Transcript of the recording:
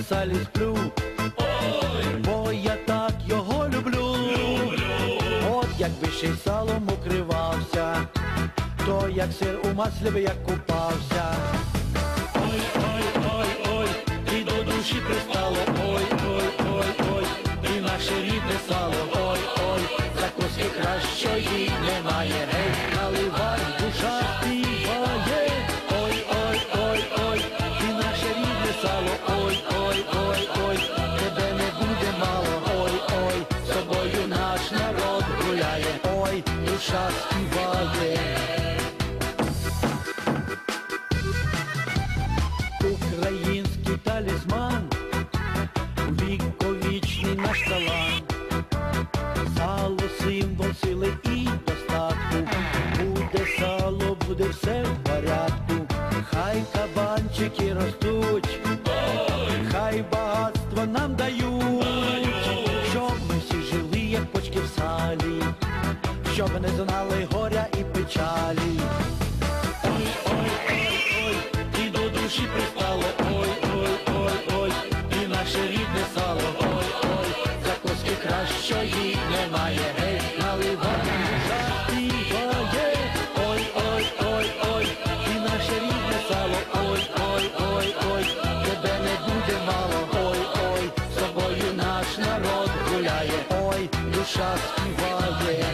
салі сплю. Ой, Бо я так його люблю. От якби ще й салом укривався, то як сир у маслі би я купався. Ой, ой, ой, ой, і до душі пристало. Ой, ой, ой, ой, і наше рідне сало. Ой, ой, закуски кращої немає. Гей, наливай, душа співає. Ой, ой, ой, ой, і наше рідне сало. Ой, ой, ой, ой, тебе не буде мало. Ой, ой, з собою наш народ гуляє. Ой, душа співає. Український талісман, віковічний наш талант. Сало – символ сили і достатку. Буде сало, буде все в порядку. Хай кабанчики ростуть, хай багатство нам дають, щоб ми всі жили, як почки в салі, щоб не знали горя і печалі. Ой, ой, ой, ой, і до душі пристало. Ой, ой, ой, ой, і наше рідне сало. Ой, ой, закуски кращої немає. Гей, наливай, душа співає. Ой, ой, ой, ой, і наше рідне сало. Ой, ой, ой, ой, тебе не буде мало. Ой, ой, з собою наш народ гуляє. Ой, душа співає.